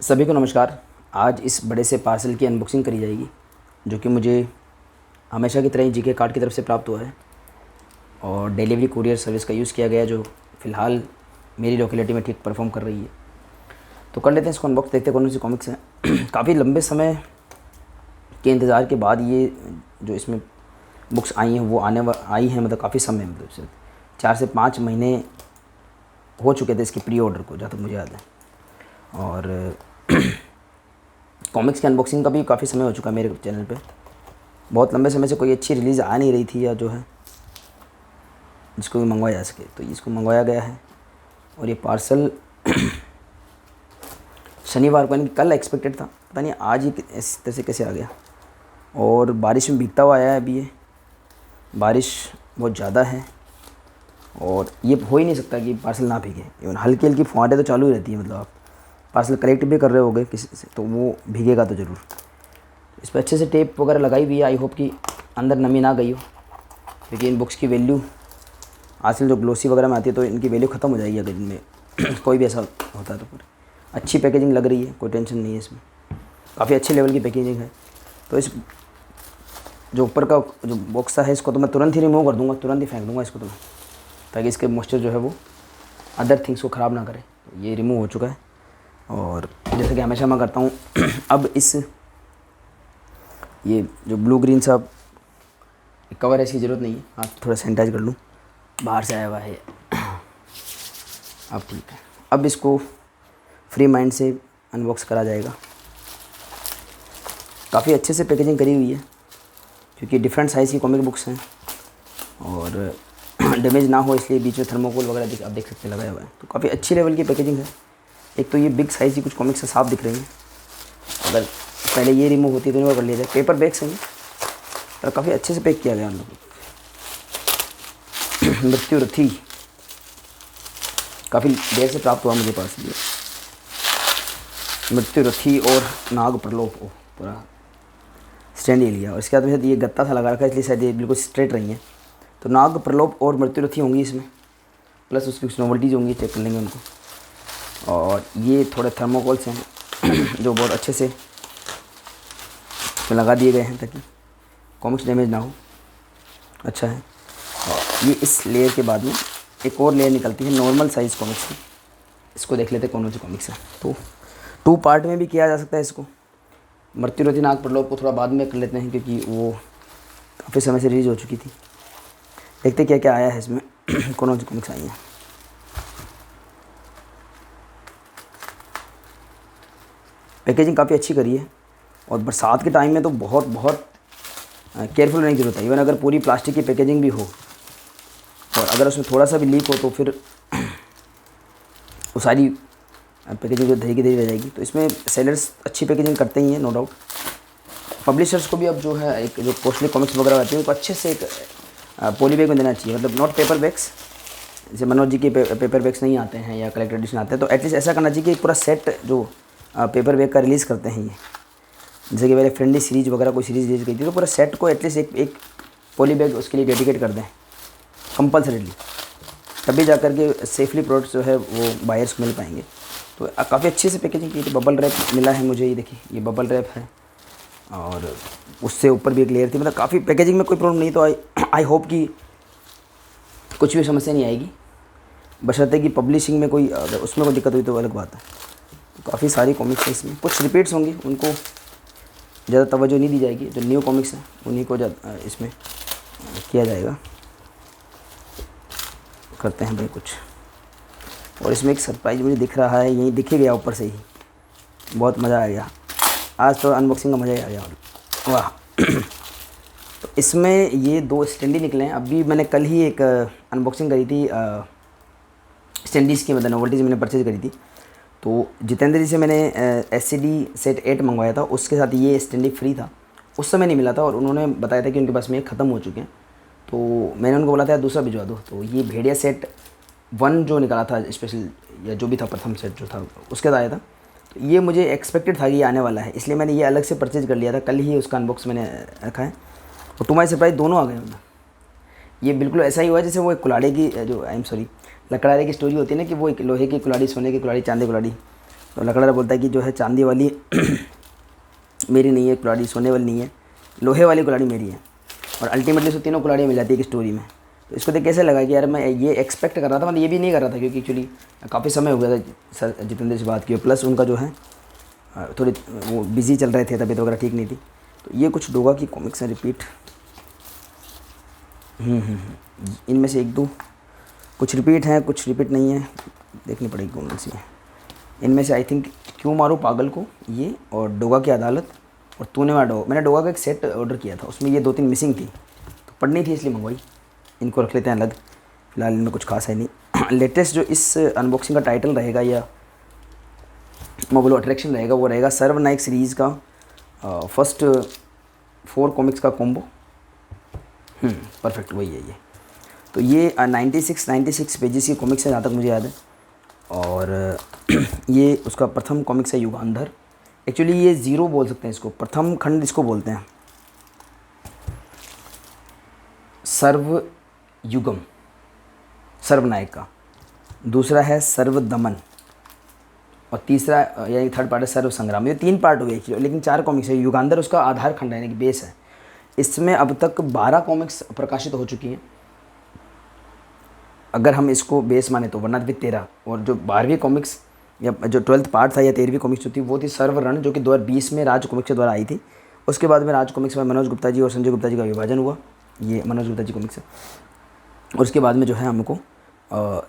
सभी को नमस्कार। आज इस बड़े से पार्सल की अनबॉक्सिंग करी जाएगी, जो कि मुझे हमेशा की तरह ही जीके कार्ड की तरफ से प्राप्त हुआ है और डिलीवरी कुरियर सर्विस का यूज़ किया गया, जो फ़िलहाल मेरी लोकेलिटी में ठीक परफॉर्म कर रही है। तो कर लेते हैं इसको अनबॉक्स, देखते हैं कौन सी कॉमिक्स हैं। काफ़ी लंबे समय के इंतज़ार के बाद ये जो इसमें बुक्स आई हैं वो आई हैं, मतलब काफ़ी समय, मतलब से 4 से 5 महीने हो चुके थे इसके प्री ऑर्डर को, जहाँ तक मुझे याद है। और कॉमिक्स की अनबॉक्सिंग का भी काफ़ी समय हो चुका है मेरे चैनल पे। बहुत लंबे समय से कोई अच्छी रिलीज़ आ नहीं रही थी, या जो है जिसको भी मंगवाया जा सके, तो इसको मंगवाया गया है। और ये पार्सल शनिवार को, यानी कल एक्सपेक्टेड था, पता नहीं आज ही इस तरह से कैसे आ गया। और बारिश में भीगता हुआ आया है अभी। ये बारिश बहुत ज़्यादा है और ये हो ही नहीं सकता कि पार्सल ना भीगे। इवन हल्की हल्की फुहारें तो चालू ही रहती है, मतलब आप पार्सल कलेक्ट भी कर रहे होगे किसी से तो वो भीगेगा तो ज़रूर। इस पर अच्छे से टेप वगैरह लगाई हुई है। आई होप कि अंदर नमी ना गई हो, क्योंकि इन बुक्स की वैल्यू आजकल जो ग्लोसी वगैरह में आती है तो इनकी वैल्यू ख़त्म हो जाएगी अगर इनमें कोई भी ऐसा होता है तो। फिर अच्छी पैकेजिंग लग रही है, कोई टेंशन नहीं है इसमें, काफ़ी अच्छे लेवल की पैकेजिंग है। तो इस जो ऊपर का जो बॉक्स है इसको तो मैं तुरंत ही रिमूव कर दूँगा, तुरंत ही फेंक दूँगा इसको तो मैं, ताकि इसके मॉइस्चर जो है वो अदर थिंग्स को ख़राब ना करे। तो ये रिमूव हो चुका है। और जैसे कि हमेशा मैं करता हूँ अब ये जो ब्लू ग्रीन सा कवर है इसकी ज़रूरत नहीं है। हाँ, थोड़ा सैनिटाइज कर लूँ, बाहर से आया हुआ है। अब ठीक है, अब इसको फ्री माइंड से अनबॉक्स करा जाएगा। काफ़ी अच्छे से पैकेजिंग करी हुई है, क्योंकि डिफरेंट साइज़ की कॉमिक बुक्स हैं और डैमेज ना हो इसलिए बीच में थर्मोकोल वगैरह आप देख सकते हैं लगाया हुआ है। तो काफ़ी अच्छी लेवल की पैकेजिंग है। एक तो ये बिग साइज़ की कुछ कॉमिक्स साफ दिख रही हैं, अगर पहले ये रिमूव होती है तो इनको कर लिया जाए। पेपर बैग्स हैं पर काफ़ी अच्छे से पैक किया गया हम लोग। मृत्यु रथी काफ़ी देर से प्राप्त हुआ मुझे पास ये मृत्यु रथी और नाग प्रलोभ पूरा स्टैंड ही लिया। और इसके बाद में ये गत्ता सा लगा रखा है, इसलिए शायद ये बिल्कुल स्ट्रेट रही हैं। तो नाग प्रलोभ और मृत्यु रथी होंगी इसमें, प्लस उसकी कुछ नोवल्टीज़ होंगी, चेक कर लेंगे उनको। और ये थोड़े थर्मोकोल्स हैं जो बहुत अच्छे से लगा दिए गए हैं ताकि कॉमिक्स डैमेज ना हो। अच्छा है। और ये इस लेयर के बाद में एक और लेयर निकलती है नॉर्मल साइज़ कॉमिक्स की। इसको देख लेते हैं कौन सी कॉमिक्स है। तो 2 पार्ट में भी किया जा सकता है इसको। मृत्यु रथी नाग प्रलोभ को थोड़ा बाद में कर लेते हैं, क्योंकि वो काफ़ी समय से रिलीज़ हो चुकी थी। देखते क्या क्या आया है इसमें, कौन सी कॉमिक्स आई हैं। पैकेजिंग काफ़ी अच्छी करी है और बरसात के टाइम में तो बहुत केयरफुल रहने की ज़रूरत है। इवन अगर पूरी प्लास्टिक की पैकेजिंग भी हो और अगर उसमें थोड़ा सा भी लीक हो तो फिर वो सारी पैकेजिंग जो धरी की धरी रह जाएगी। तो इसमें सेलर्स अच्छी पैकेजिंग करते ही हैं, नो डाउट। पब्लिशर्स को भी अब जो है एक जो कॉस्टली कॉमिक्स वगैरह आती है उनको अच्छे से एक पॉली बैग में देना चाहिए, मतलब नॉट पेपर बैग्स। जैसे मनोज जी के पेपर बैग्स नहीं आते हैं या कलेक्टर एडिशन आते हैं, तो एटलीस्ट ऐसा करना चाहिए कि एक पूरा सेट जो पेपर बैग का रिलीज़ करते हैं ये, जैसे कि पहले फ्रेंडली सीरीज वगैरह कोई सीरीज़ रिलीज़ गई थी, तो पूरा सेट को एटलीस्ट एक पॉली बैग उसके लिए डेडिकेट कर दें कंपल्सरीली, तभी जा कर के सेफली प्रोडक्ट्स जो है वो बायर्स को मिल पाएंगे। तो काफ़ी अच्छे से पैकेजिंग की थी। बबल रैप मिला है मुझे, ये देखिए ये बबल रैप है और उससे ऊपर भी एक लेयर थी। मतलब काफ़ी पैकेजिंग में कोई प्रॉब्लम नहीं। तो आई होप कि कुछ भी समस्या नहीं आएगी, बशर्ते कि पब्लिशिंग में कोई उसमें कोई दिक्कत हुई तो अलग बात है। तो काफ़ी सारी कॉमिक्स हैं इसमें, कुछ रिपीट्स होंगी, उनको ज़्यादा तवज्जो नहीं दी जाएगी। जो न्यू कॉमिक्स हैं उन्हीं को इसमें किया जाएगा। करते हैं भाई कुछ। और इसमें एक सरप्राइज़ मुझे दिख रहा है, यहीं दिख ही गया ऊपर से ही, बहुत मज़ा आ गया आज तो। अनबॉक्सिंग का मज़ा ही आ गया, वाह। तो इसमें ये 2 स्टैंडी निकले हैं। अभी मैंने कल ही एक अनबॉक्सिंग करी थी स्टैंडीज़ की, मतलब नोवेल्टीज़ मैंने परचेज़ करी थी। तो जितेंद्र जी से मैंने SCD सेट 8 मंगवाया था, उसके साथ ये स्टैंडी फ्री था। उस समय नहीं मिला था और उन्होंने बताया था कि उनके पास में ख़त्म हो चुके हैं। तो मैंने उनको बोला था दूसरा भिजवा दो। तो ये भेड़िया सेट 1 जो निकाला था स्पेशल, या जो भी था प्रथम सेट जो था उसके साथ आया था। तो ये मुझे एक्सपेक्टेड था कि ये आने वाला है, इसलिए मैंने ये अलग से परचेज़ कर लिया था। कल ही उसका अनबॉक्स मैंने रखा है और टू माई सरप्राइज़ दोनों आ गए। ये बिल्कुल ऐसा ही हुआ जैसे वो एक कुल्हाड़ी की जो आई एम सॉरी लकड़हारे की स्टोरी होती है ना, कि वो एक लोहे की कुल्हाड़ी, सोने की कुल्हाड़ी, चांदी की कुल्हाड़ी। तो लकड़हारा बोलता है कि जो है चांदी वाली मेरी नहीं है कुल्हाड़ी, सोने वाली नहीं है, लोहे वाली कुल्हाड़ी मेरी है। और अल्टीमेटली उसको तीनों कुल्हाड़ियाँ मिल जाती है एक स्टोरी में। तो इसको देख कैसे लगा कि यार मैं ये एक्सपेक्ट कर रहा था, मतलब ये भी नहीं कर रहा था, क्योंकि एक्चुअली काफ़ी समय हो गया था सर जितेंद्र से बात की, प्लस उनका जो है थोड़ी वो बिज़ी चल रहे थे, तबीयत वगैरह ठीक नहीं थी। तो ये कुछ डोगा की कॉमिक्स हैं रिपीट। इनमें से एक दो कुछ रिपीट हैं, कुछ रिपीट नहीं है, देखनी पड़ेगी कौन सी है। इनमें से आई थिंक क्यों मारूं पागल को, ये और डोगा की अदालत और तूने मारा डोगा। मैंने डोगा का एक सेट ऑर्डर किया था, उसमें ये 2-3 मिसिंग थी, तो पढ़नी थी इसलिए मंगवाई। इनको रख लेते हैं अलग, फिलहाल इनमें कुछ खास है नहीं। लेटेस्ट जो इस अनबॉक्सिंग का टाइटल रहेगा या मैं बोलो अट्रैक्शन रहेगा, वो रहेगा सर्वनायक सीरीज़ का फर्स्ट 4 कॉमिक्स का कॉम्बो। परफेक्ट, वही है ये। तो ये 96 पेजेस की कॉमिक्स है जहाँ तक मुझे याद है। और ये उसका प्रथम कॉमिक्स है युगांधर। एक्चुअली ये ज़ीरो बोल सकते हैं इसको, प्रथम खंड इसको बोलते हैं, सर्वयुगम सर्वनायक का। दूसरा है सर्वदमन और तीसरा यानी थर्ड पार्ट है सर्व संग्राम। ये 3 पार्ट हो गए एक्चुअली, लेकिन 4 कॉमिक्स है। युगांधर उसका आधार खंड है, यानी कि बेस है। इसमें अब तक 12 कॉमिक्स प्रकाशित हो चुकी हैं, अगर हम इसको बेस माने तो, वरना भी 13। और जो 12वीं कॉमिक्स या जो 12th पार्ट था या 13वीं कॉमिक्स जो थी वो थी सर्वरण, जो कि 2020 में राज कॉमिक्स के द्वारा आई थी। उसके बाद में राज कॉमिक्स में मनोज गुप्ता जी और संजय गुप्ता जी का विभाजन हुआ, ये मनोज गुप्ता जी कॉमिक्स है। और उसके बाद में जो है हमको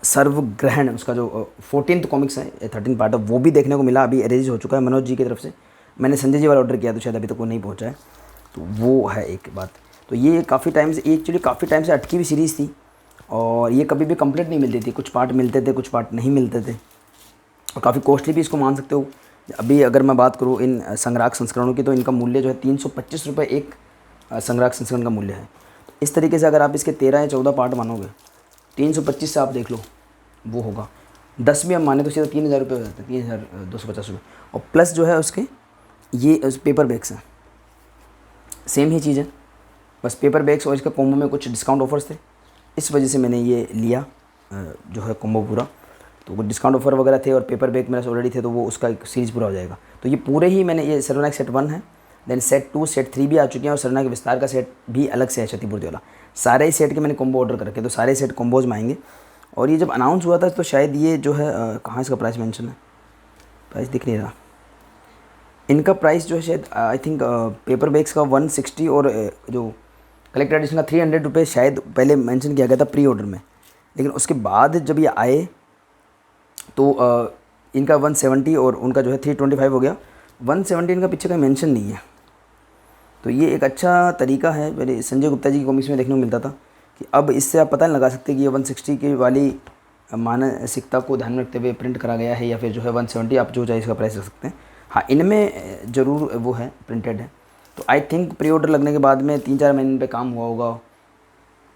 सर्वग्रहण उसका जो 14th कॉमिक्स है, 13 पार्ट है, वो भी देखने को मिला। अभी रिलीज हो चुका है मनोज जी की तरफ से। मैंने संजय जी वाला ऑर्डर किया तो शायद अभी तक वो नहीं पहुँचा है, तो वो है एक बात। तो ये काफ़ी टाइम से एक्चुअली काफ़ी टाइम से अटकी हुई सीरीज़ थी और ये कभी भी कंप्लीट नहीं मिलती थी। कुछ पार्ट मिलते थे, कुछ पार्ट नहीं मिलते थे, और काफ़ी कॉस्टली भी इसको मान सकते हो। अभी अगर मैं बात करूँ इन संग्राहक संस्करणों की, तो इनका मूल्य जो है 325 रुपये एक संग्राहक संस्करण का मूल्य है। तो इस तरीके से अगर आप इसके 13 या 14 पार्ट मानोगे, 325 से आप देख लो वो होगा, 10 भी हम माने तो सीधा 3000 रुपये हो जाते हैं, 3250 रुपये। और प्लस जो है उसके ये पेपर बैग्स हैं, सेम ही चीज़ है, बस पेपर बैग्स और इसका कॉम्बो में कुछ डिस्काउंट ऑफर्स थे, इस वजह से मैंने ये लिया जो है कॉम्बो पूरा। तो वो डिस्काउंट ऑफर वगैरह थे और पेपर बैग मेरे ऑलरेडी थे, तो वो उसका एक सीरीज़ पूरा हो जाएगा। तो ये पूरे ही मैंने, ये सर्वनायक सेट 1 है, देन सेट 2 सेट 3 भी आ चुके हैं, और सर्वनायक विस्तार का सेट भी अलग से है क्षतिपूर्ति वाला। सारे ही सेट के मैंने कॉम्बो ऑर्डर कर रखे, तो सारे सेट कॉम्बोज में आएंगे। और ये जब अनाउंस हुआ था तो शायद ये जो है कहाँ इसका प्राइस मेंशन है, प्राइस दिख नहीं रहा। इनका प्राइस जो है शायद आई थिंक पेपर बैग्स का 160 और जो कलेक्टर एडिशन का 300 रुपये शायद पहले मेंशन किया गया था प्री ऑर्डर में। लेकिन उसके बाद जब ये आए तो इनका 170 और उनका जो है 325 हो गया। 170 इनका पीछे का मेंशन नहीं है। तो ये एक अच्छा तरीका है, मेरे संजय गुप्ता जी की कॉमिक्स में देखने को मिलता था कि अब इससे आप पता नहीं लगा सकते कि ये 160 की वाली मानसिकता को ध्यान में रखते हुए प्रिंट करा गया है या फिर जो है 170, आप जो चाहे इसका प्राइस रख सकते हैं। हाँ, इनमें ज़रूर वो है, प्रिंटेड है। तो आई थिंक प्री ऑर्डर लगने के बाद में 3-4 महीने पे काम हुआ होगा,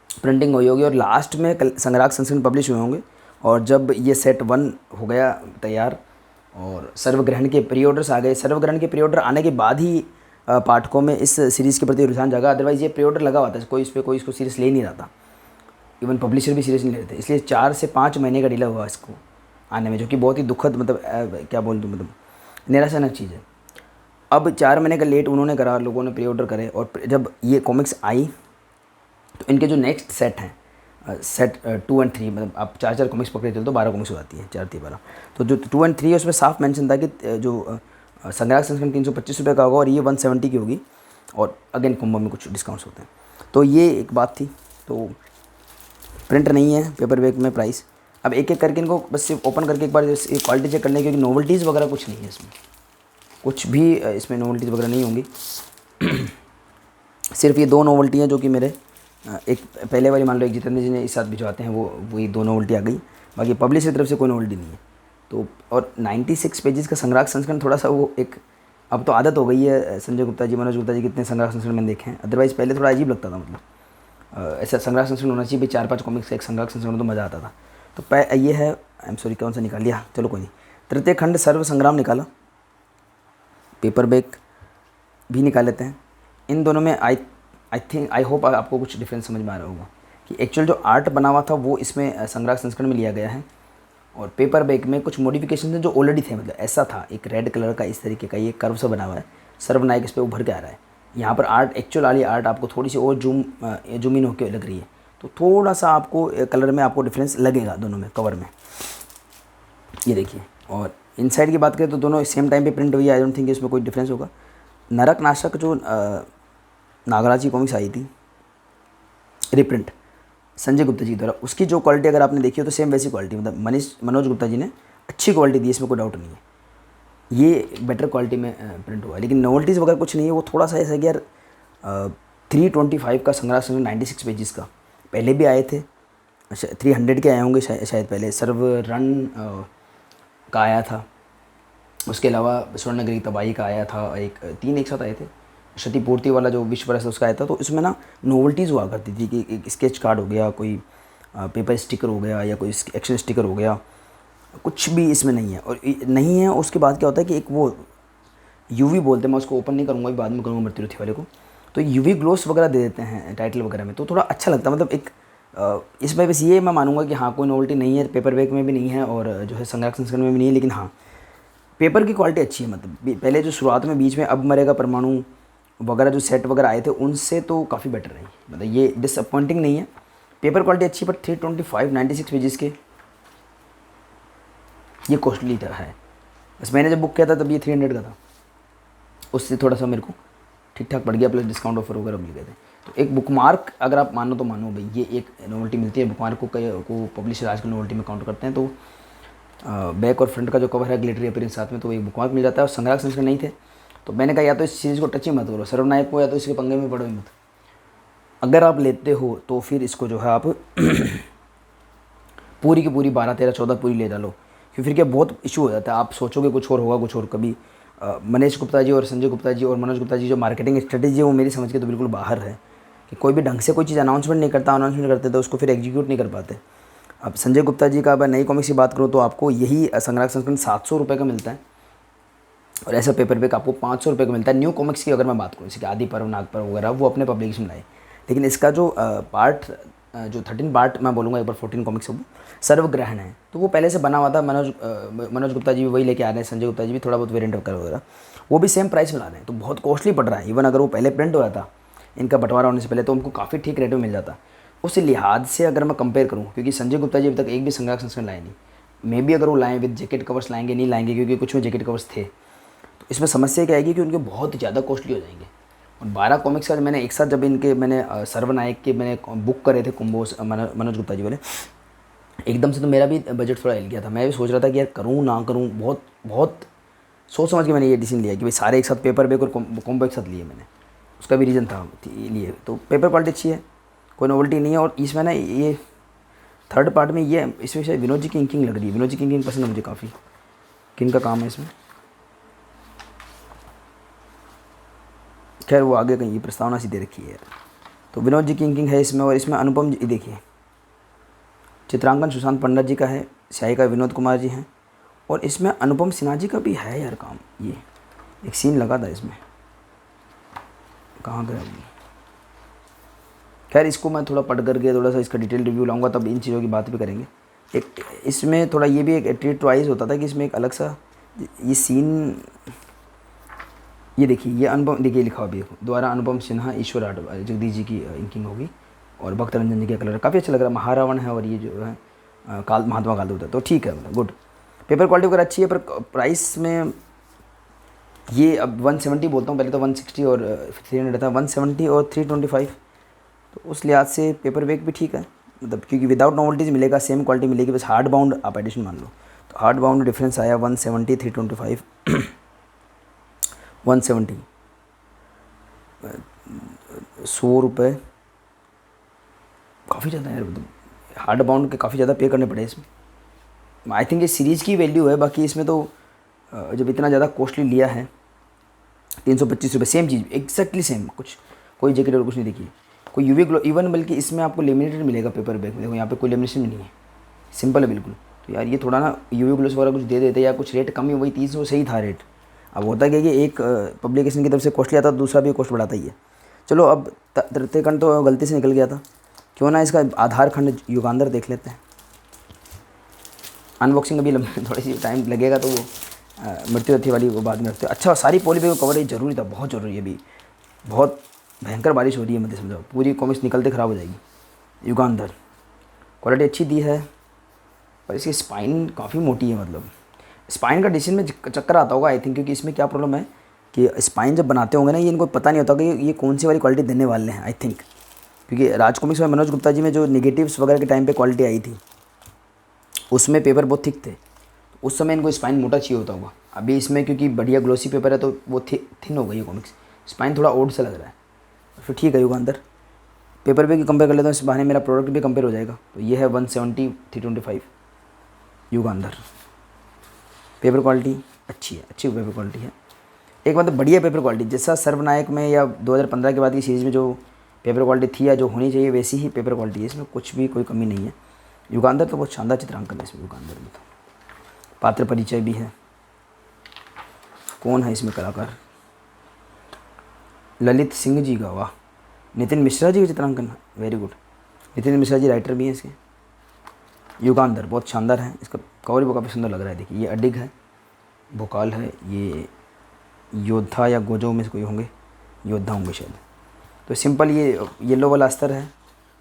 प्रिंटिंग हुई होगी और लास्ट में संग्राहक संस्करण पब्लिश हुए होंगे। और जब ये सेट 1 हो गया तैयार और सर्वग्रहण के प्री ऑर्डर्स आ गए, सर्वग्रहण के प्री ऑर्डर आने के बाद ही पाठकों में इस सीरीज़ के प्रति रुझान जागा। अदरवाइज़ ये प्री ऑर्डर लगा हुआ था, कोई इस पर कोई इसको सीरीज़ ले नहीं रहा था, इवन पब्लिशर भी सीरीज़ नहीं ले रहे थे। इसलिए 4 से 5 महीने का डिले हुआ इसको आने में, जो कि बहुत ही दुखद, मतलब क्या बोल दूँ, मतलब निराशाजनक चीज़ है। अब 4 महीने का लेट उन्होंने करा, लोगों ने प्री ऑर्डर करे, और जब ये कॉमिक्स आई तो इनके जो नेक्स्ट सेट हैं, सेट 2 और 3, मतलब आप 4 कॉमिक्स पकड़े चलते तो 12 कॉमिक्स हो जाती है, 4-3-12। तो जो 2 और 3 है उसमें साफ मेंशन था कि जो संग्राहक संस्करण 325 रुपये का होगा और ये 170 की होगी, और अगेन कॉम्बो में कुछ डिस्काउंट्स होते हैं। तो ये एक बात थी। तो प्रिंट नहीं है पेपर बैग में प्राइस। अब एक एक करके इनको बस सिर्फ ओपन करके एक बार क्वालिटी चेक करने, क्योंकि नोवेल्टीज़ वगैरह कुछ नहीं है इसमें, कुछ भी इसमें नोवेल्टीज़ वगैरह नहीं होंगी। सिर्फ ये 2 नोवेल्टी हैं जो कि मेरे एक पहले वाली मान लो एक जितेंद्र जी ने इस साथ भिजवाते हैं, वो वही 2 नोवेल्टी आ गई, बाकी पब्लिशर की तरफ से कोई नोवेल्टी नहीं है। तो और 96 पेजेस का संग्राहक संस्करण थोड़ा सा वो एक, अब तो आदत हो गई है। संजय गुप्ता जी, मनोज गुप्ता जी कितने संग्राहक संस्करण मैंने देखे हैं, अदरवाइज़ पहले थोड़ा अजीब लगता था, मतलब ऐसा संग्राहक संस्करण होना चाहिए भी 4-5 कॉमिक्स का एक संग्राहक संस्करण, तो मज़ा आता था। तो ये है, आई एम सॉरी कौन सा निकाल लिया, चलो कोई नहीं। तृतीय खंड सर्व संग्राम निकाला, पेपर बैग भी निकाल लेते हैं। इन दोनों में आई होप आपको कुछ डिफरेंस समझ में आ रहा होगा कि एक्चुअल जो आर्ट बना हुआ था वो इसमें संग्राहक संस्करण में लिया गया है, और पेपर बैग में कुछ मॉडिफिकेशन थे जो ऑलरेडी थे, मतलब ऐसा था एक रेड कलर का इस तरीके का ये कर्व सा बना हुआ है, सर्वनायक इस पर उभर के आ रहा है। यहाँ पर आर्ट एक्चुअल वाली आर्ट आपको थोड़ी सी और जूम इन होकर लग रही है, तो थोड़ा सा आपको कलर में आपको डिफरेंस लगेगा दोनों में, कवर में। ये देखिए, और इनसाइड की बात करें तो दोनों सेम टाइम पे प्रिंट हुई है, आई डोंट थिंक इसमें कोई डिफरेंस होगा। नरक नाशक जो नागराज की कॉमिक्स आई थी रिप्रिंट संजय गुप्ता जी द्वारा, उसकी जो क्वालिटी अगर आपने देखी हो तो सेम वैसी क्वालिटी, मतलब मनोज गुप्ता जी ने अच्छी क्वालिटी दी, इसमें कोई डाउट नहीं है। ये बेटर क्वालिटी में प्रिंट हुआ है, लेकिन नोवल्टीज़ वगैरह कुछ नहीं है। वो थोड़ा सा ऐसा कि यार 325 का संग्रह 96 पेजेस का पहले भी आए थे, 300 के आए होंगे शायद पहले, सर्व रन का आया था, उसके अलावा स्वर्णगिरी तबाही का आया था, तीन एक साथ आए थे, क्षतिपूर्ति वाला जो विश्व बरस उसका आया था। तो इसमें ना नोवल्टीज़ हुआ करती थी कि एक स्केच कार्ड हो गया, कोई पेपर स्टिकर हो गया, या कोई एक्शन स्टिकर हो गया, कुछ भी इसमें नहीं है। और नहीं है, उसके बाद क्या होता है कि एक वो यूवी बोलते हैं, मैं उसको ओपन नहीं करूँगा, बाद में करूँगा मृत्युरथी वाले को, तो यूवी ग्लोस वगैरह दे देते हैं टाइटल वगैरह में, तो थोड़ा अच्छा लगता है। मतलब एक इसमें बस ये मैं मानूंगा कि हाँ कोई नोवल्टी नहीं है, पेपर बैग में भी नहीं है, और जो है संग्राहक संस्करण में भी नहीं है, लेकिन हाँ पेपर की क्वालिटी अच्छी है। मतलब पहले जो शुरुआत में बीच में अब मरेगा परमाणु वगैरह जो सेट वगैरह आए थे उनसे तो काफ़ी बेटर रही, मतलब ये डिसअपॉइंटिंग नहीं है, पेपर क्वालिटी अच्छी। बट 325 96 पेजेस के ये कॉस्टली था है। बस मैंने जब बुक किया था तब ये 300 का था, उससे थोड़ा सा मेरे को ठीक ठाक पड़ गया, प्लस डिस्काउंट ऑफर वगैरह मिल गए थे। तो एक बुकमार्क अगर आप मानो तो मानो भाई, ये एक नोवेल्टी मिलती है बुकमार्क को पब्लिशर आजकल नोवेल्टी में काउंट करते हैं। तो बैक और फ्रंट का जो कवर है ग्लिटरी अपीयरेंस साथ में, तो एक बुकमार्क मिल जाता है। और संग्राहक संस्करण नहीं थे, तो मैंने कहा या तो इस सीरीज़ को टच ही मत करो सर्वनायक को, या तो इसके पंगे में पड़ो ही मत। अगर आप लेते हो तो फिर इसको जो है आप पूरी की पूरी 12 13 14 पूरी ले डालो, क्योंकि फिर क्या बहुत इशू हो जाता है, आप सोचोगे कुछ और होगा कुछ और। कभी मनीष गुप्ता जी और संजय गुप्ता जी और मनोज गुप्ता जी जो मार्केटिंग स्ट्रेटेजी है वो मेरी समझ के तो बिल्कुल बाहर है, कि कोई भी ढंग से कोई चीज़ अनाउंसमेंट नहीं करते तो उसको फिर एग्जीक्यूट नहीं कर पाते। अब संजय गुप्ता जी का मैं नई कॉमिक्स की बात करूँ तो आपको यही संग्राहक संस्करण 700 रुपये का मिलता है, और ऐसा पेपर बैग आपको 500 रुपये का मिलता है। न्यू कॉमिक्स की अगर मैं बात करूँ, जैसे कि आदि पर्व, नाग पर्व वगैरह, वो अपने पब्लिकेशन में लाए, लेकिन इसका जो पार्ट जो 13 पार्ट मैं बोलूँगा एक बार 14 कॉमिक्स वो सर्वग्रहण है, तो वो पहले से बना हुआ था। मनोज गुप्ता जी भी वही लेके आ रहे हैं, संजय गुप्ता जी भी थोड़ा बहुत वेरिएंट वगैरह, वो भी सेम प्राइस में ला रहे हैं, तो बहुत कॉस्टली पड़ रहा है। इवन अगर वो पहले प्रिंट हुआ था इनका बंटवारा होने से पहले, तो हमको काफ़ी ठीक रेट में मिल जाता। उस लिहाज से अगर मैं कंपेयर करूँ, क्योंकि संजय गुप्ता जी अभी तक एक भी संग्राहक संस्करण लाए नहीं, मे बी अगर वो लाएँ विद जैकेट कवर्स लाएंगे, नहीं लाएंगे, क्योंकि कुछ में जैकेट कवर्स थे, तो इसमें समस्या क्या आएगी कि उनके बहुत ज़्यादा कॉस्टली हो जाएंगे। और 12 कॉमिक्स का मैंने एक साथ जब इनके मैंने सर्वनायक के मैंने बुक करे थे कुंभोज मनोज गुप्ता जी वाले, एकदम से तो मेरा भी बजट थोड़ा हिल गया था। मैं भी सोच रहा था कि यार करूँ ना करूँ, बहुत बहुत सोच समझ के मैंने ये डिसीजन लिया कि भाई सारे एक साथ पेपर बैग और कॉम्बो एक साथ लिए मैंने, उसका भी रीज़न था लिए। तो पेपर क्वालिटी अच्छी है, कोई नोवेल्टी नहीं है। और इसमें ना ये थर्ड पार्ट में ये इसमें शायद विनोद जी की इंकिंग लग रही है, विनोद जी की इंकिंग पसंद है मुझे काफ़ी। किन का काम है इसमें, खैर वो आगे कहीं ये प्रस्तावना सी दे रखी है। तो विनोद जी की इंकिंग है इसमें, और इसमें अनुपम जी देखिए, चित्रांकन सुशांत पंडित जी का है, स्याही का विनोद कुमार जी हैं, और इसमें अनुपम सिन्हा जी का भी है यार काम। ये एक सीन लगा था इसमें, कहाँ गया ये। खैर इसको मैं थोड़ा पढ़ करके थोड़ा सा इसका डिटेल रिव्यू लाऊंगा, तब इन चीज़ों की बात भी करेंगे। एक इसमें थोड़ा ये भी एक ट्रीट वाइज होता था कि इसमें एक अलग सा ये सीन, ये देखिए ये अनुपम, देखिए लिखा हुआ भी द्वारा अनुपम सिन्हा ईश्वर आर्ट जगदीश जी की इंकिंग होगी, और भक्त रंजन जी का कलर काफ़ी अच्छा लग रहा है। महारावण है, और ये जो है महात्मा काल दूत है, तो ठीक है, मतलब गुड। पेपर क्वालिटी वगैरह अच्छी है, पर प्राइस में ये अब 170 बोलता हूँ, पहले तो 160 और 300 था, 170 और 325, तो उस लिहाज से पेपर बैग भी ठीक है, मतलब क्योंकि विदाउट नोवेल्टीज मिलेगा, सेम क्वालिटी मिलेगी, बस हार्ड बाउंड आप एडिशन मान लो, तो हार्ड बाउंड डिफरेंस आया 170 325 170 100 रुपये, काफ़ी ज़्यादा यार, मतलब हार्ड बाउंड के काफ़ी ज़्यादा पे करने पड़े इसमें। आई थिंक ये सीरीज़ की वैल्यू है, बाकी इसमें तो जब इतना ज़्यादा कॉस्टली लिया है 325 रुपये, सेम चीज़ एग्जैक्टली सेम, कुछ कोई जैकेट और कुछ नहीं देखिए, कोई यूवी ग्लो, इवन बल्कि इसमें आपको लेमिनेटेड मिलेगा पेपर बैग में, देखो यहाँ पे कोई लेमिनेशन भी नहीं है, सिंपल है बिल्कुल। तो यार ये थोड़ा ना यूवी ग्लोस वगैरह कुछ दे देते, या कुछ रेट कम ही, वही 300 सही था रेट। अब होता क्या कि एक पब्लिकेशन की तरफ से कॉस्टली आता है, दूसरा भी कॉस्ट बढ़ाता ही है। चलो अब तृतीयकंड तो गलती से निकल गया था, क्यों ना इसका आधार खंड युगांधर देख लेते हैं। अनबॉक्सिंग अभी थोड़ी सी टाइम लगेगा, तो वो मृत्यु तिथि वाली वो बाद में रखते हैं। अच्छा, सारी पॉली बैग को कवर ये जरूरी था, बहुत ज़रूरी है। अभी बहुत भयंकर बारिश हो रही है, मध्य समझाओ, पूरी कॉमिक्स निकलते ख़राब हो जाएगी। युगांधर क्वालिटी अच्छी दी है, पर इसकी स्पाइन काफ़ी मोटी है। मतलब स्पाइन का डिसीजन में चक्कर आता होगा आई थिंक, क्योंकि इसमें क्या प्रॉब्लम है कि स्पाइन जब बनाते होंगे ना, ये इनको पता नहीं होता कि ये कौन सी वाली क्वालिटी देने वाले हैं आई थिंक। क्योंकि राज कॉमिक्स में मनोज गुप्ता जी में जो नेगेटिव्स वगैरह के टाइम पे क्वालिटी आई थी, उसमें पेपर बहुत थिक थे, उस समय इनको स्पाइन मोटा चाहिए होता होगा। अभी इसमें क्योंकि बढ़िया ग्लोसी पेपर है, तो वो थिन हो गई है कॉमिक्स, स्पाइन थोड़ा ओड सा लग रहा है। फिर ठीक है, युगांधर पेपर पे कंपेयर कर लेता हूँ, इस बहाने मेरा प्रोडक्ट भी कंपेयर हो जाएगा। तो ये है 170 325 युगांधर। पेपर क्वालिटी अच्छी है, अच्छी पेपर क्वालिटी है, एक मतलब बढ़िया पेपर क्वालिटी, जैसा सर्वनायक में या 2015 के बाद की सीरीज़ में जो पेपर क्वालिटी थी या जो होनी चाहिए, वैसी ही पेपर क्वालिटी है। इसमें कुछ भी कोई कमी नहीं है। युगांधर तो बहुत शानदार चित्रांकन है इसमें, युगांधर में तो पात्र परिचय भी है। कौन है इसमें कलाकार? ललित सिंह जी का, वाह। नितिन मिश्रा जी का चित्रांकन, very good. Nitin Mishra ji writer भी हैं इसके। युगांधर बहुत शानदार है, इसका कवर भी काफ़ी सुंदर लग रहा है। देखिए, ये अडिग है, भोकाल है, ये योद्धा या गोजो में से कोई होंगे, योद्धा होंगे शायद। तो सिंपल ये येलो वाला अस्तर है,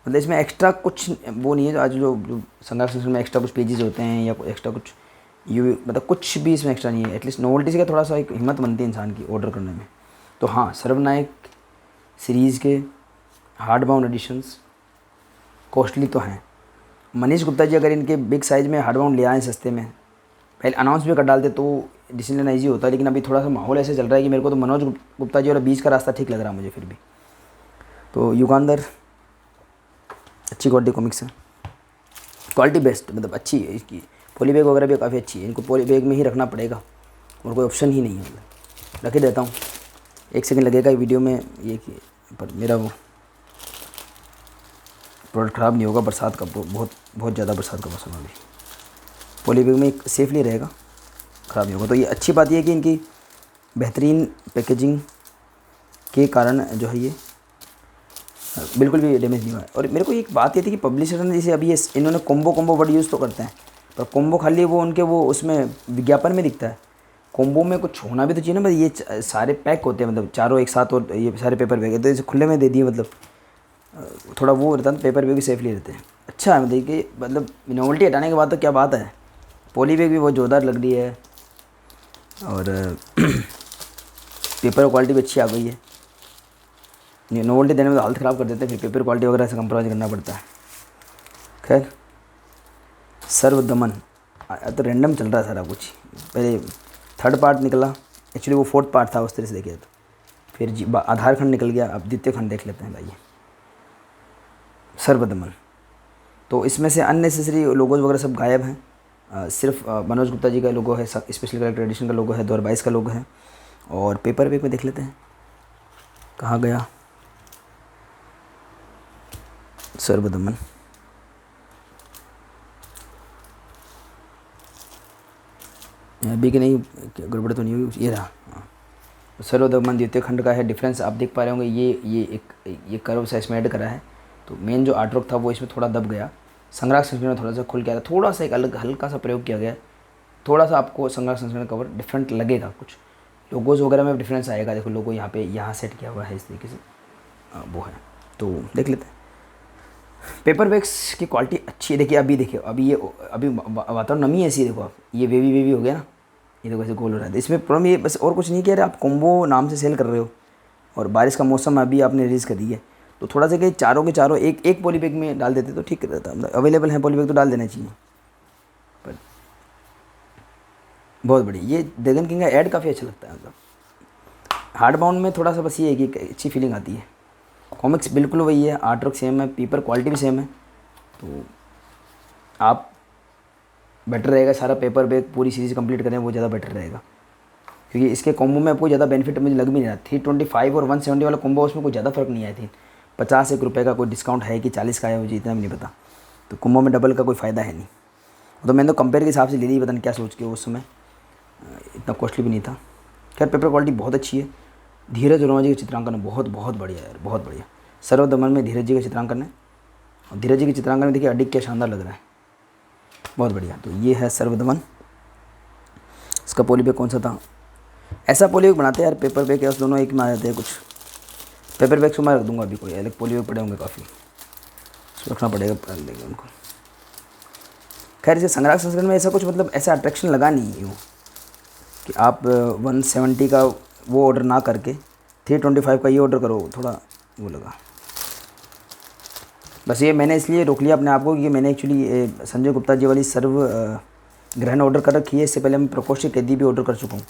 मतलब इसमें एक्स्ट्रा कुछ वो नहीं है। आज जो संघर्ष संस्करण में एक्स्ट्रा कुछ पेजेस होते हैं या एक्स्ट्रा कुछ मतलब कुछ भी इसमें एक्स्ट्रा नहीं है। एटलीस्ट नोवेल्टी से थोड़ा सा एक हिम्मत बनती है इंसान की ऑर्डर करने में। तो हाँ, सर्वनायक सीरीज़ के हार्ड बाउंड एडिशंस कॉस्टली तो हैं। मनीष गुप्ता जी अगर इनके बिग साइज़ में हार्ड बाउंड ले आए सस्ते में, पहले अनाउंस भी कर डालते तो डिसीजन लेना ईजी होता है। लेकिन अभी थोड़ा सा माहौल ऐसे चल रहा है कि मेरे को तो मनोज गुप्ता जी और बीच का रास्ता ठीक लग रहा है मुझे फिर भी। तो युगांधर अच्छी क्वालिटी कॉमिक्स है, क्वालिटी बेस्ट, मतलब अच्छी है। इसकी पॉली बैग वगैरह भी काफ़ी अच्छी है। इनको पॉली बैग में ही रखना पड़ेगा और कोई ऑप्शन ही नहीं है। मतलब रख ही देता हूँ, 1 सेकंड लगेगा वीडियो में ये कि, पर मेरा वो प्रोडक्ट ख़राब नहीं होगा। बरसात का बहुत ज़्यादा बरसात का मौसम है अभी, पॉली बैग में सेफली रहेगा, ख़राब नहीं होगा। तो ये अच्छी बात ये है कि इनकी बेहतरीन पैकेजिंग के कारण जो है ये बिल्कुल भी डैमेज नहीं हुआ है। और मेरे को एक बात ये थी कि पब्लिशर ने जैसे अभी ये इन्होंने कॉम्बो वर्ड यूज़ तो करते हैं, पर कॉम्बो खाली वो उनके वो उसमें विज्ञापन में दिखता है। कॉम्बो में कुछ होना भी तो चाहिए ना, मतलब ये सारे पैक होते हैं, मतलब चारों एक साथ, और ये सारे पेपर बैग है तो इसे खुले में दे दिए, मतलब थोड़ा वो रहता है। पेपर बैग भी सेफली रहते हैं। अच्छा है, मतलब कि मतलब नोवेल्टी हटाने के बाद तो क्या बात है। पॉली बैग भी बहुत जोरदार लग रही है और पेपर क्वालिटी भी अच्छी आ गई है। नोवेल्टी देने में तो हालत ख़राब कर देते हैं, फिर पेपर क्वालिटी वगैरह से कंप्रोमाइज़ करना पड़ता है। खैर, सर्वदमन तो रैंडम चल रहा है सारा कुछ। पहले 3rd पार्ट निकला, एक्चुअली वो 4th पार्ट था उस तरह से देखे तो, फिर आधार खंड निकल गया। अब द्वितीय खंड देख लेते हैं भाई, सर्वदमन। तो इसमें से अननेसेसरी लोगोज वगैरह सब गायब हैं। सिर्फ मनोज गुप्ता जी का लोगो है, स्पेशल कलेक्टर एडिशन का लोगो है, 2022 का लोगो है। और पेपर बैग में देख लेते हैं कहाँ गया सर्वदमन। अभी कि नहीं, गड़बड़ तो नहीं हुई, ये रहा। सर्वदमन द्वितीय खंड का है। डिफरेंस आप देख पा रहे होंगे, ये कर्व सा इसमें ऐड करा है। तो मेन जो आर्टवर्क था वो इसमें थोड़ा दब गया। संग्राहक संस्करण में थोड़ा सा खुल गया था, थोड़ा सा एक अलग हल्का सा प्रयोग किया गया। थोड़ा सा आपको संग्राहक संस्करण कवर डिफरेंट लगेगा, कुछ लोगोज वगैरह में डिफरेंस आएगा। देखो लोगो यहाँ सेट किया हुआ है इस तरीके से, वो है। तो देख लेते हैं। पेपर बैग्स की क्वालिटी अच्छी है। देखिए अभी अभी वातावरण नमी ऐसी है। देखो आप, ये वेवी हो गया ना, ये देखो ऐसे गोल हो रहा है। इसमें प्रॉब्लम ये बस और कुछ नहीं, कह रहे आप कॉम्बो नाम से सेल कर रहे हो और बारिश का मौसम अभी आपने रिलीज़ कर दी है, तो थोड़ा सा कि चारों के चारों एक पॉली बैग में डाल देते तो ठीक रहता। मतलब अवेलेबल है पॉली बैग तो डाल देना चाहिए। पर बहुत बढ़िया, ये ड्रैगन किंग का ऐड काफ़ी अच्छा लगता है। मतलब हार्ड बाउंड में थोड़ा सा बस ये है कि अच्छी फीलिंग आती है। कॉमिक्स बिल्कुल वही है, आर्टवर्क सेम है, पेपर क्वालिटी भी सेम है। तो आप बेटर रहेगा सारा पेपर बैग पूरी सीरीज़ कंप्लीट करें, वो ज़्यादा बेटर रहेगा। क्योंकि इसके कॉम्बो में आपको ज़्यादा बेनिफिट मुझे लग भी नहीं रहा। 325 और 170 वाला कॉम्बो, उसमें कोई ज़्यादा फर्क नहीं आया थी। 50 रुपये का कोई डिस्काउंट है कि 40 का है, मुझे इतना भी नहीं पता। तो कॉम्बो में डबल का कोई फ़ायदा है नहीं। तो मैंने तो कंपेयर के हिसाब से ले ली, पता नहीं क्या सोच के, उस समय इतना कॉस्टली भी नहीं था। खैर पेपर क्वालिटी बहुत अच्छी है। धीरज वर्मा जी का चित्रांकन बहुत बढ़िया है यार, बहुत बढ़िया। सर्वदमन में धीरज जी का चित्रांकन है और धीरज जी की चित्रांकन में देखिए अडिग क्या शानदार लग रहा है, बहुत बढ़िया। तो ये है सर्वदमन। इसका पॉलीबैग कौन सा था, ऐसा पॉलीबैग बनाते हैं यार, पेपर बैग या दोनों एक में आ जाते हैं कुछ। पेपर बैग को मैं रख दूंगा, अभी कोई अलग पॉलीबैग पड़े होंगे काफ़ी, उसको रखना पड़ेगा, रख देंगे उनको। खैर इसे संग्राहक संस्करण में ऐसा कुछ मतलब ऐसा अट्रैक्शन लगा नहीं है यूँ कि आप 170 का वो ऑर्डर ना करके 325 का ये ऑर्डर करो, थोड़ा वो लगा। बस ये मैंने इसलिए रोक लिया अपने आप को कि मैंने एक्चुअली संजय गुप्ता जी वाली सर्व ग्रहण ऑर्डर कर रखी है। इससे पहले मैं प्रकोष्ठी कैदी भी ऑर्डर कर चुका हूँ,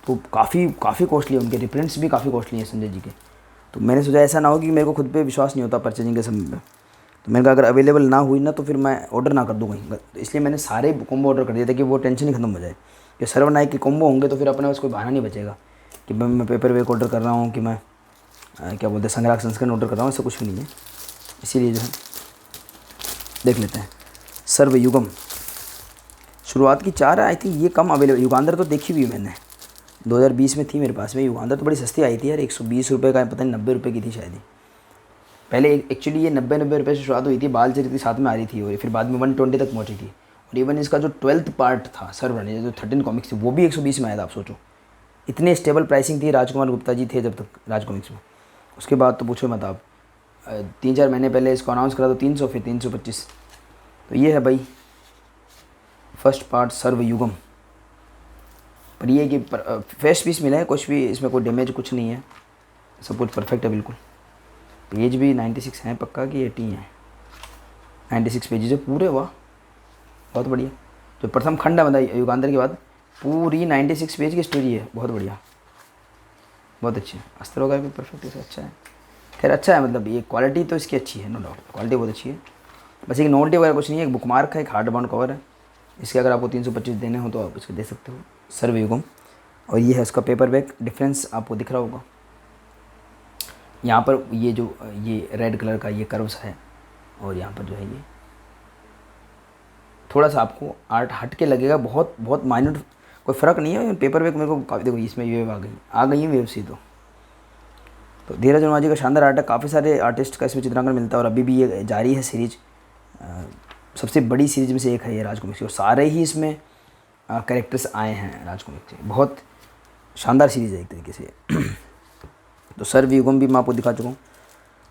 तो काफ़ी कॉस्टली है, उनके रिप्रिंट्स भी काफ़ी कॉस्टली हैं संजय जी के। तो मैंने सोचा ऐसा ना हो कि मेरे को खुद पे विश्वास नहीं होता परचेजिंग के समय में, तो मैंने कहा अगर अवेलेबल ना हुई ना तो फिर मैं ऑर्डर ना कर दूँ कहीं। तो इसलिए मैंने सारे कॉम्बो ऑर्डर कर दिए थे कि वो टेंशन ही खत्म हो जाए कि सर्वनायक के कॉम्बो होंगे तो फिर अपने पास कोई बहाना नहीं बचेगा कि मैं पेपर वेक ऑर्डर कर रहा हूँ, कि मैं क्या बोलते हैं संग्राहक संस्करण ऑर्डर कर रहा हूँ, ऐसा कुछ भी नहीं है। इसीलिए जो है देख लेते हैं सर्वयुगम, शुरुआत की 4 आई थिंक ये कम अवेलेबल। युगांधर तो देखी हुई मैंने 2020 में थी मेरे पास में, युगांधर तो बड़ी सस्ती आई थी यार, 120 रुपये का, पता नहीं 90 रुपये की थी शायद। पहले एक्चुअली ये 90 रुपये से शुरुआत हुई थी, बाल चरित्र के साथ में आ रही थी और फिर बाद में 120 तक पहुंची थी। और इवन इसका जो 12th पार्ट था सर्वरण, जो 13 कॉमिक्स थी, वो भी 120 में आया था। आप सोचो इतने स्टेबल प्राइसिंग थी, राजकुमार गुप्ता जी थे जब तक राज कॉमिक्स में। उसके बाद तो पूछो मत आप, 3-4 महीने पहले इसको अनाउंस करा तो 300, फिर 325। तो ये है भाई फर्स्ट पार्ट सर्वयुगम। पर ये कि फ्रेश पीस मिला है, कुछ भी इसमें कोई डैमेज कुछ नहीं है, सब कुछ परफेक्ट है बिल्कुल। पेज भी 96 हैं पक्का कि 80 हैं, 96 पेजेज है पूरे, वाह बहुत बढ़िया। जो प्रथम खंड है मतलब युगांधर के बाद पूरी 96 पेज की स्टोरी है, बहुत बढ़िया, बहुत अच्छी है। अस्त्र वगैरह भी परफेक्ट है, अच्छा है। खैर अच्छा है, मतलब ये क्वालिटी तो इसकी अच्छी है, नो डाउट क्वालिटी बहुत अच्छी है। बस एक नोट वगैरह कुछ नहीं है, एक बुक मार्क है, एक हार्ड बाउंड कवर है। इसके अगर आपको 325 देने हो तो आप इसको दे सकते हो, सर्वयुगम। और ये है उसका पेपर बैक, डिफरेंस आपको दिख रहा होगा यहाँ पर, ये जो ये रेड कलर का ये कर्व्स है, और यहाँ पर जो है ये थोड़ा सा आपको आर्ट हट के लगेगा, बहुत बहुत माइन्यूट, कोई फ़र्क नहीं है। पेपर बैक मेरे को काफ़ी, देखो इसमें वेव आ गई है वेव सी। तो धीरज उन्माजी का शानदार आर्ट है, काफ़ी सारे आर्टिस्ट का इसमें चित्रांकन मिलता है और अभी भी ये जारी है सीरीज। सबसे बड़ी सीरीज में से एक है ये राज कॉमिक्स की, और सारे ही इसमें कैरेक्टर्स आए हैं राज कॉमिक्स के। बहुत शानदार सीरीज़ है एक तरीके से। तो सर्वयुगम भी मैं आपको दिखा चुका हूँ।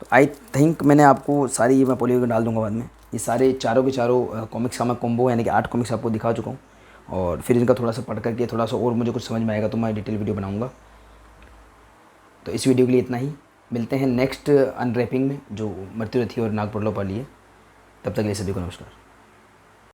तो आई थिंक मैंने आपको सारी, ये मैं पॉलीबैग डाल दूंगा बाद में, ये सारे चारों के चारों कॉमिक्स का मैं कॉम्बो यानी कि 8 कॉमिक्स आपको दिखा चुका हूँ। और फिर इनका थोड़ा सा पढ़ करके थोड़ा सा और मुझे कुछ समझ में आएगा तो मैं डिटेल वीडियो बनाऊँगा। तो इस वीडियो के लिए इतना ही, मिलते हैं नेक्स्ट अनरैपिंग में जो मृत्यु रथी और नागपुरलोप वाली है। तब तक के लिए सभी को नमस्कार।